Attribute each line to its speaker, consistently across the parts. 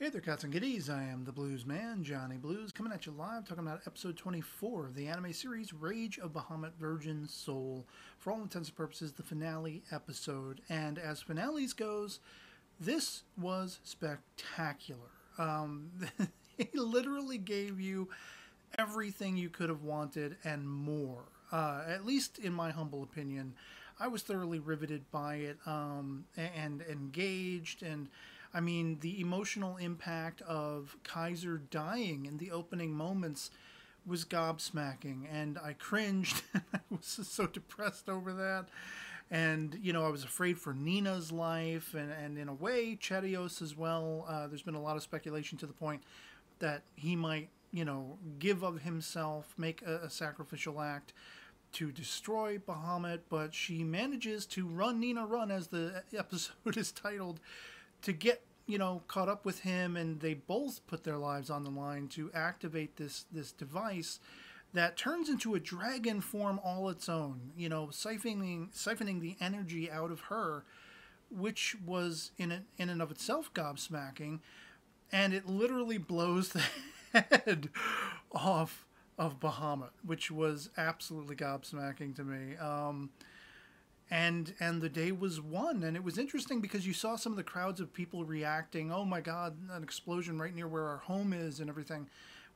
Speaker 1: Hey there, cats and kitties. I am the Blues Man, Johnny Blues, coming at you live, talking about episode 24 of the anime series Rage of Bahamut Virgin Soul. For all intents and purposes, the finale episode. And as finales goes, this was spectacular. It literally gave you everything you could have wanted and more. At least in my humble opinion, I was thoroughly riveted by it and engaged. And I mean, the emotional impact of Kaiser dying in the opening moments was gobsmacking, and I cringed. I was so depressed over that. And, you know, I was afraid for Nina's life, and in a way, Cherios as well. There's been a lot of speculation to the point that he might, you know, give of himself, make a sacrificial act to destroy Bahamut, but she manages to run, Nina run, as the episode is titled, to get, you know, caught up with him, and they both put their lives on the line to activate this device that turns into a dragon form all its own, you know, siphoning the energy out of her, which was in and of itself gobsmacking, and it literally blows the head off of Bahamut, which was absolutely gobsmacking to me. And the day was won, and it was interesting because you saw some of the crowds of people reacting, oh my god, an explosion right near where our home is and everything.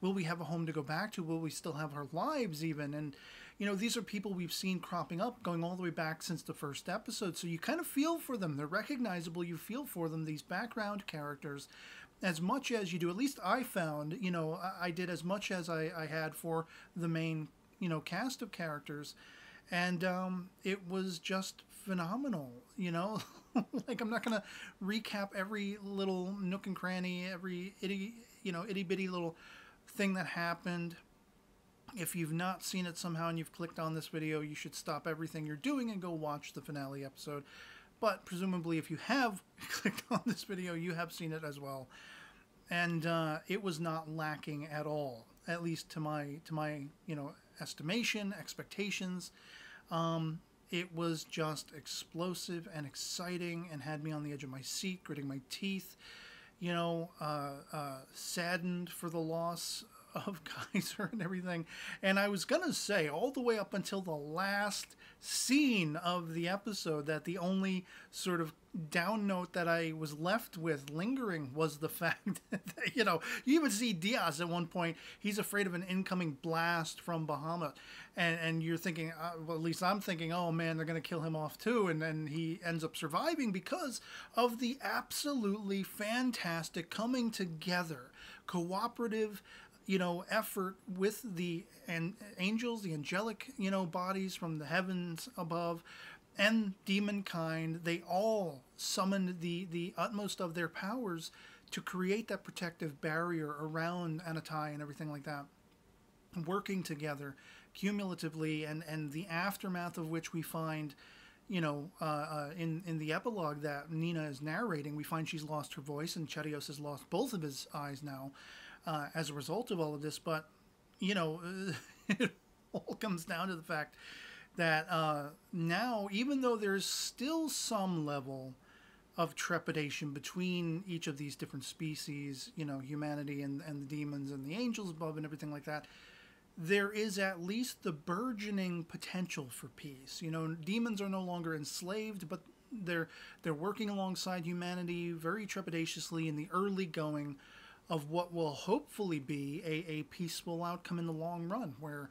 Speaker 1: Will we have a home to go back to? Will we still have our lives even? And, you know, these are people we've seen cropping up, going all the way back since the first episode, so you kind of feel for them. They're recognizable, you feel for them, these background characters, as much as you do. At least I found, you know, I did as much as I had for the main, you know, cast of characters. And it was just phenomenal, you know. Like, I'm not going to recap every little nook and cranny, every itty bitty little thing that happened. If you've not seen it somehow and you've clicked on this video, you should stop everything you're doing and go watch the finale episode. But presumably, if you have clicked on this video, you have seen it as well. And it was not lacking at all, at least to my you know, estimation, expectations. It was just explosive and exciting and had me on the edge of my seat, gritting my teeth, you know, saddened for the loss of Kaiser and everything. And I was gonna say, all the way up until the last scene of the episode, that the only sort of down note that I was left with lingering was the fact that, you know, you even see Diaz at one point, he's afraid of an incoming blast from Bahamut, and you're thinking, well, at least I'm thinking, oh man, they're gonna kill him off too, and then he ends up surviving because of the absolutely fantastic coming together, cooperative, you know, effort with the angels, the angelic, you know, bodies from the heavens above, and demon kind. They all summoned the utmost of their powers to create that protective barrier around Anatai and everything like that, working together cumulatively, and the aftermath of which we find, you know, in the epilogue that Nina is narrating. We find she's lost her voice, and Cherios has lost both of his eyes now, as a result of all of this. But, you know, it all comes down to the fact that now, even though there's still some level of trepidation between each of these different species, you know, humanity and the demons and the angels above and everything like that, there is at least the burgeoning potential for peace. You know, demons are no longer enslaved, but they're working alongside humanity very trepidatiously in the early going of what will hopefully be a peaceful outcome in the long run, where,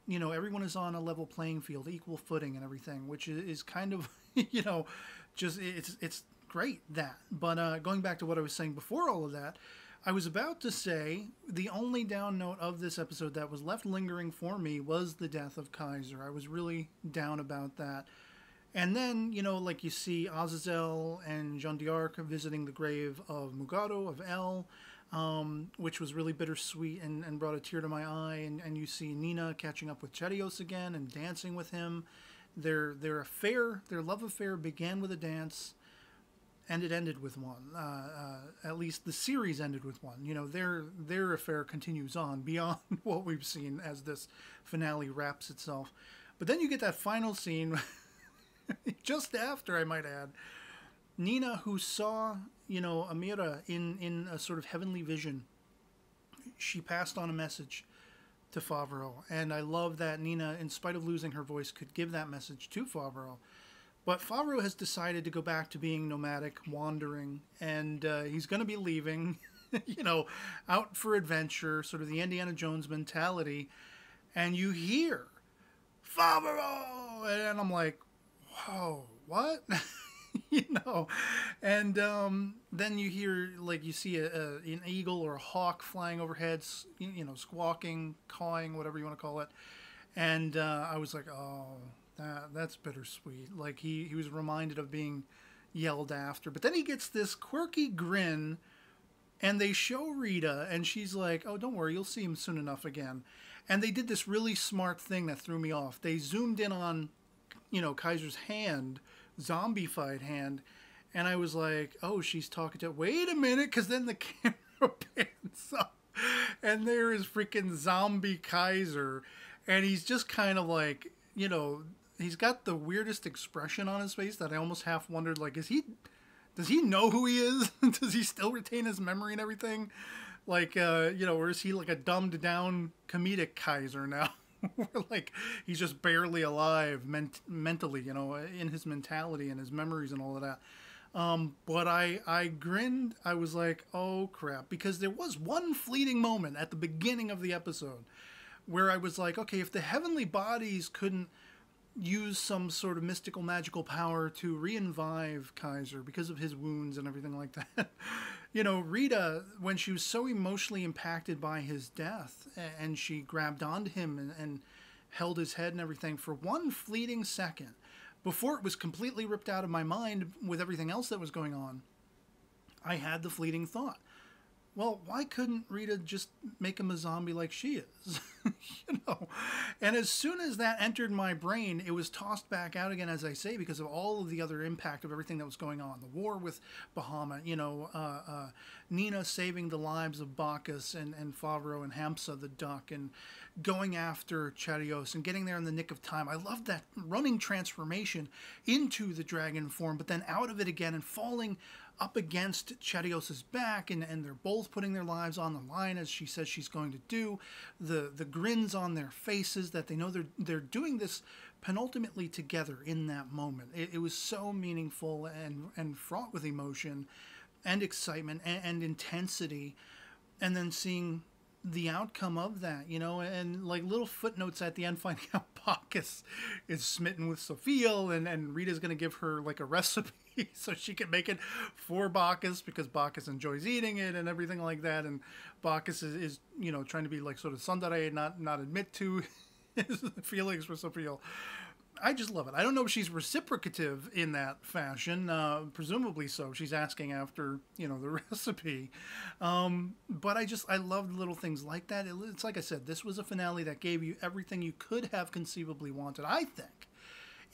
Speaker 1: you know, everyone is on a level playing field, equal footing and everything, which is kind of, you know, just, it's great, that. But going back to what I was saying before all of that, I was about to say the only down note of this episode that was left lingering for me was the death of Kaiser. I was really down about that. And then, you know, like you see Azazel and Jean d'Arc visiting the grave of Mugado, of El, which was really bittersweet and brought a tear to my eye. And you see Nina catching up with Cherios again and dancing with him. Their affair, their love affair, began with a dance, and it ended with one. At least the series ended with one. You know, their affair continues on beyond what we've seen as this finale wraps itself. But then you get that final scene, just after, I might add, Nina, who saw, Amira in a sort of heavenly vision, she passed on a message to Favreau. And I love that Nina, in spite of losing her voice, could give that message to Favreau. But Favreau has decided to go back to being nomadic, wandering, and he's going to be leaving, out for adventure, sort of the Indiana Jones mentality. And you hear Favreau, and I'm like, whoa, what? And then you hear, like, you see an eagle or a hawk flying overhead, squawking, cawing, whatever you want to call it. And I was like, oh, that's bittersweet. Like, he was reminded of being yelled after. But then he gets this quirky grin, and they show Rita, and she's like, oh, don't worry, you'll see him soon enough again. And they did this really smart thing that threw me off. They zoomed in on, Kaiser's hand, zombified hand, and I was like, oh, she's talking to, wait a minute, because then the camera pans up, and there is freaking zombie Kaiser, and he's just kind of like, he's got the weirdest expression on his face that I almost half wondered, like, does he know who he is? Does he still retain his memory and everything? Like, or is he like a dumbed down comedic Kaiser now? Where, like, he's just barely alive mentally, in his mentality and his memories and all of that. But I grinned. I was like, oh, crap. Because there was one fleeting moment at the beginning of the episode where I was like, okay, if the heavenly bodies couldn't use some sort of mystical magical power to revive Kaiser because of his wounds and everything like that. Rita, when she was so emotionally impacted by his death and she grabbed onto him and held his head and everything for one fleeting second before it was completely ripped out of my mind with everything else that was going on, I had the fleeting thought, well, why couldn't Rita just make him a zombie like she is? And as soon as that entered my brain, it was tossed back out again, as I say, because of all of the other impact of everything that was going on. The war with Bahamut, Nina saving the lives of Bacchus and Favreau and Hamsa the duck, and going after Charios and getting there in the nick of time. I loved that running transformation into the dragon form, but then out of it again and falling up against Charios' back, and they're both putting their lives on the line, as she says she's going to do. The grins on their faces that they know they're doing this penultimately together in that moment. It was so meaningful and fraught with emotion and excitement and intensity. And then seeing the outcome of that, and like little footnotes at the end, finding out Bacchus is smitten with Sophia, and Rita's going to give her like a recipe so she can make it for Bacchus because Bacchus enjoys eating it and everything like that. And Bacchus is trying to be like sort of tsundere, not admit to his feelings for Sophia. I just love it. I don't know if she's reciprocative in that fashion. Presumably so. She's asking after, the recipe. But I love little things like that. It's like I said, this was a finale that gave you everything you could have conceivably wanted, I think.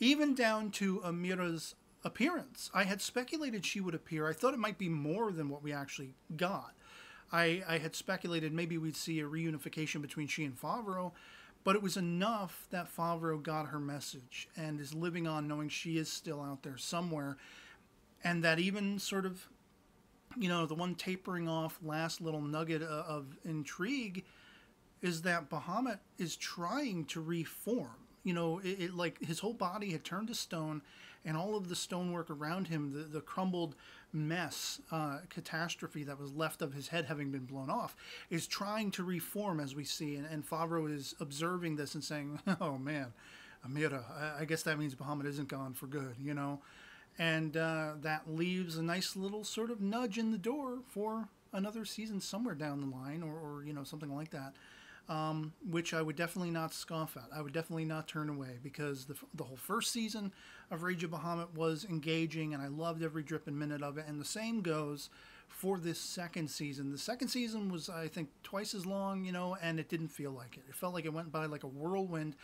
Speaker 1: Even down to Amira's appearance. I had speculated she would appear. I thought it might be more than what we actually got. I had speculated maybe we'd see a reunification between she and Favreau, but it was enough that Favreau got her message and is living on knowing she is still out there somewhere. And that even sort of, the one tapering off last little nugget of intrigue is that Bahamut is trying to reform. Like his whole body had turned to stone, and all of the stonework around him, the crumbled mess, catastrophe that was left of his head having been blown off, is trying to reform, as we see. And Favreau is observing this and saying, oh man, Amira, I guess that means Bahamut isn't gone for good, And that leaves a nice little sort of nudge in the door for another season somewhere down the line, or something like that. Which I would definitely not scoff at. I would definitely not turn away, because the whole first season of Rage of Bahamut was engaging, and I loved every drip and minute of it. And the same goes for this second season. The second season was, I think, twice as long, and it didn't feel like it. It felt like it went by like a whirlwind,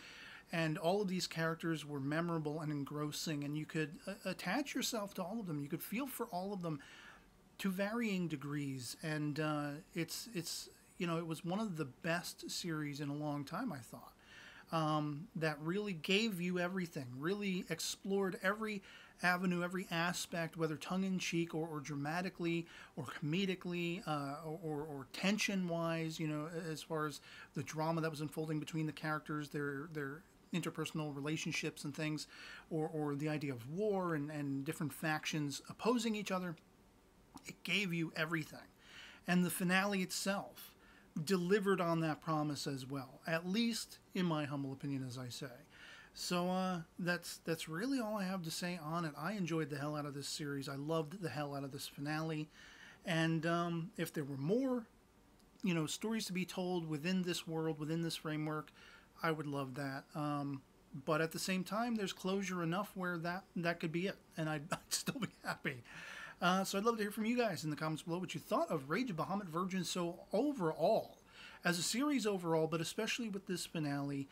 Speaker 1: and all of these characters were memorable and engrossing, and you could attach yourself to all of them. You could feel for all of them to varying degrees, and it's it was one of the best series in a long time, I thought, that really gave you everything, really explored every avenue, every aspect, whether tongue-in-cheek or dramatically or comedically or tension-wise, you know, as far as the drama that was unfolding between the characters, their interpersonal relationships and things, or the idea of war and different factions opposing each other. It gave you everything. And the finale itself delivered on that promise as well, at least in my humble opinion, as I say. So that's really all I have to say on it. I enjoyed the hell out of this series. I loved the hell out of this finale. And if there were more, you know, stories to be told within this world, within this framework, I would love that. But at the same time, there's closure enough where that could be it, and I'd still be happy. So I'd love to hear from you guys in the comments below what you thought of Rage of Bahamut Virgin Soul overall, as a series overall, but especially with this finale.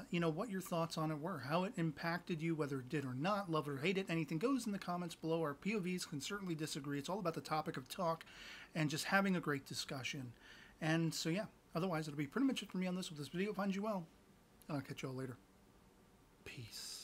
Speaker 1: You know, what your thoughts on it were, how it impacted you, whether it did or not, love it or hate it. Anything goes in the comments below. Our POVs can certainly disagree. It's all about the topic of talk and just having a great discussion. And so, yeah, otherwise, it'll be pretty much it for me on this. If this video finds you well, and I'll catch you all later. Peace.